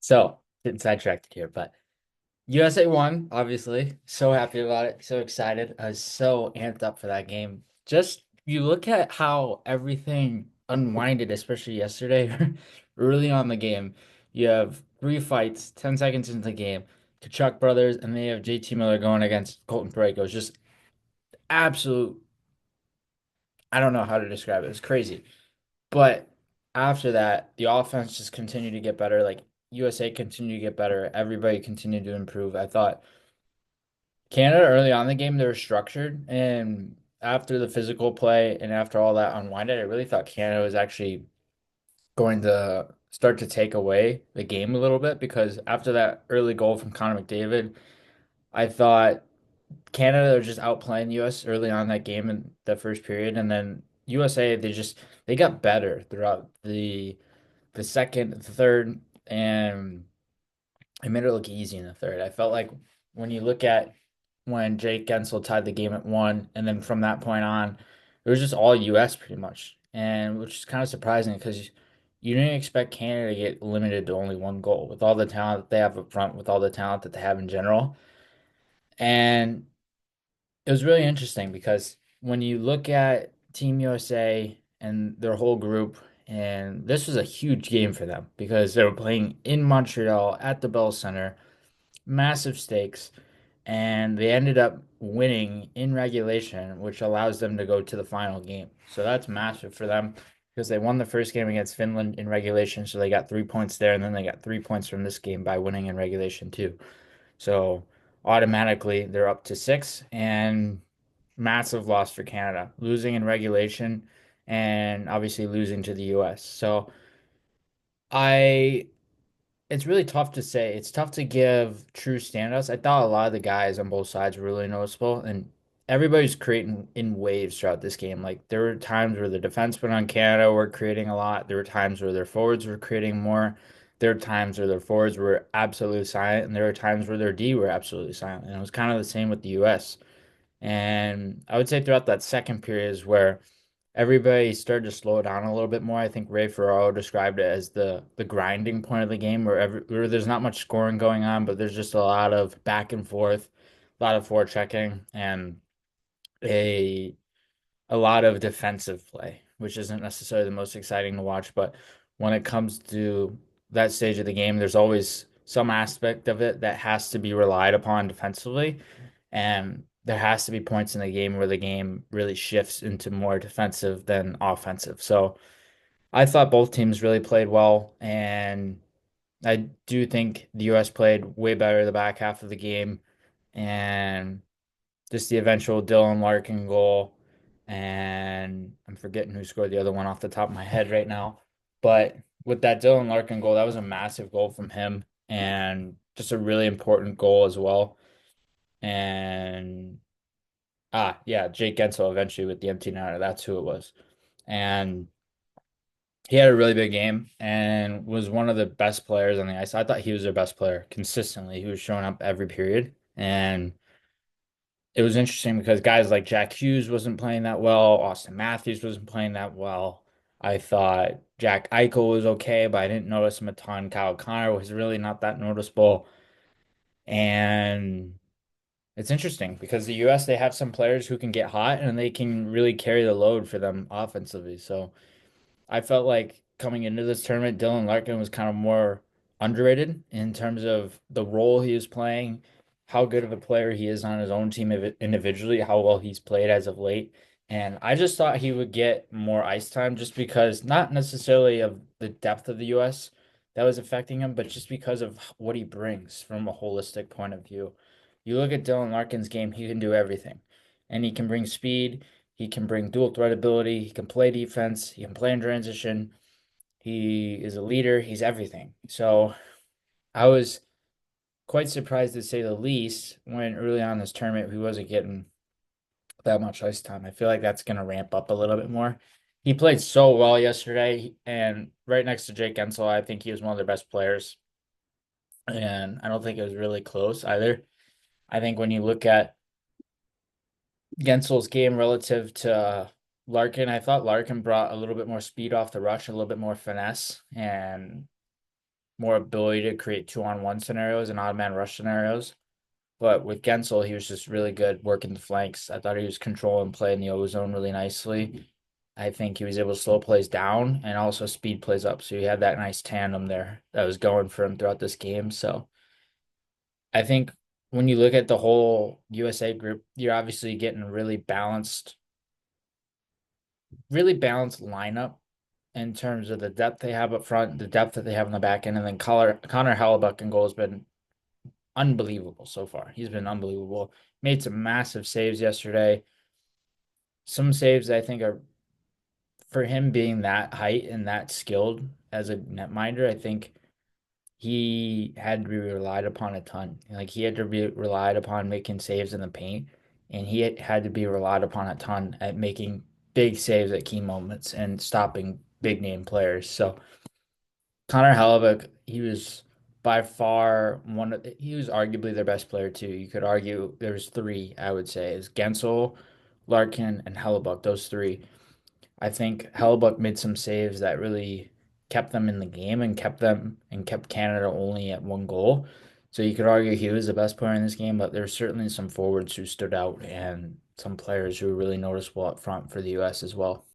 So, getting sidetracked here, but USA won, obviously. So happy about it. So excited. I was so amped up for that game. Just you look at how everything unwinded, especially yesterday, early on the game. You have three fights, 10 seconds into the game. Kachuk brothers, and they have JT Miller going against Colton Parayko. It was just absolute, I don't know how to describe it. It was crazy. But after that, the offense just continued to get better. Like USA continued to get better. Everybody continued to improve. I thought Canada early on in the game, they were structured. And after the physical play and after all that unwinded, I really thought Canada was actually going to start to take away the game a little bit because after that early goal from Connor McDavid, I thought Canada was just outplaying US early on in that game in the first period. And then USA, they got better throughout the second, the third, and it made it look easy in the third. I felt like when you look at when Jake Gensel tied the game at 1, and then from that point on, it was just all US pretty much, and which is kind of surprising because you didn't expect Canada to get limited to only one goal with all the talent that they have up front, with all the talent that they have in general. And it was really interesting because when you look at Team USA and their whole group, and this was a huge game for them because they were playing in Montreal at the Bell Center, massive stakes, and they ended up winning in regulation, which allows them to go to the final game. So that's massive for them because they won the first game against Finland in regulation, so they got 3 points there, and then they got 3 points from this game by winning in regulation too. So automatically they're up to 6 and massive loss for Canada, losing in regulation and obviously losing to the US. So I it's really tough to say. It's tough to give true standouts. I thought a lot of the guys on both sides were really noticeable, and everybody's creating in waves throughout this game. Like there were times where the defensemen on Canada were creating a lot. There were times where their forwards were creating more. There were times where their forwards were absolutely silent, and there were times where their D were absolutely silent. And it was kind of the same with the US. And I would say throughout that second period is where everybody started to slow down a little bit more. I think Ray Ferraro described it as the grinding point of the game where there's not much scoring going on, but there's just a lot of back and forth, a lot of forechecking, and a a lot of defensive play, which isn't necessarily the most exciting to watch. But when it comes to that stage of the game, there's always some aspect of it that has to be relied upon defensively. And there has to be points in the game where the game really shifts into more defensive than offensive. So I thought both teams really played well. And I do think the US played way better the back half of the game. And just the eventual Dylan Larkin goal. And I'm forgetting who scored the other one off the top of my head right now. But with that Dylan Larkin goal, that was a massive goal from him and just a really important goal as well. And yeah, Jake Gensel eventually with the empty netter. That's who it was. And he had a really big game and was one of the best players on the ice. I thought he was their best player consistently. He was showing up every period. And it was interesting because guys like Jack Hughes wasn't playing that well. Austin Matthews wasn't playing that well. I thought Jack Eichel was okay, but I didn't notice him a ton. Kyle Connor was really not that noticeable. And it's interesting because the US, they have some players who can get hot and they can really carry the load for them offensively. So I felt like coming into this tournament, Dylan Larkin was kind of more underrated in terms of the role he is playing, how good of a player he is on his own team individually, how well he's played as of late. And I just thought he would get more ice time just because, not necessarily of the depth of the US that was affecting him, but just because of what he brings from a holistic point of view. You look at Dylan Larkin's game, he can do everything. And he can bring speed, he can bring dual threat ability. He can play defense. He can play in transition. He is a leader. He's everything. So I was quite surprised to say the least when early on in this tournament he wasn't getting that much ice time. I feel like that's going to ramp up a little bit more. He played so well yesterday, and right next to Jake Gensel, I think he was one of their best players. And I don't think it was really close either. I think when you look at Gensel's game relative to Larkin, I thought Larkin brought a little bit more speed off the rush, a little bit more finesse, and more ability to create 2-on-1 scenarios and odd man rush scenarios. But with Gensel, he was just really good working the flanks. I thought he was controlling play in the O zone really nicely. I think he was able to slow plays down and also speed plays up. So he had that nice tandem there that was going for him throughout this game. So I think when you look at the whole USA group, you're obviously getting a really balanced lineup in terms of the depth they have up front, the depth that they have in the back end, and then Connor Hellebuck in goal has been unbelievable so far. He's been unbelievable. Made some massive saves yesterday. Some saves I think are for him being that height and that skilled as a netminder, I think he had to be relied upon a ton. Like he had to be relied upon making saves in the paint, and he had to be relied upon a ton at making big saves at key moments and stopping big name players. So Connor Hellebuck, he was by far he was arguably their best player too. You could argue there's three, I would say, is Gensel, Larkin, and Hellebuck. Those three. I think Hellebuck made some saves that really kept them in the game and kept Canada only at one goal. So you could argue he was the best player in this game, but there's certainly some forwards who stood out and some players who were really noticeable up front for the US as well.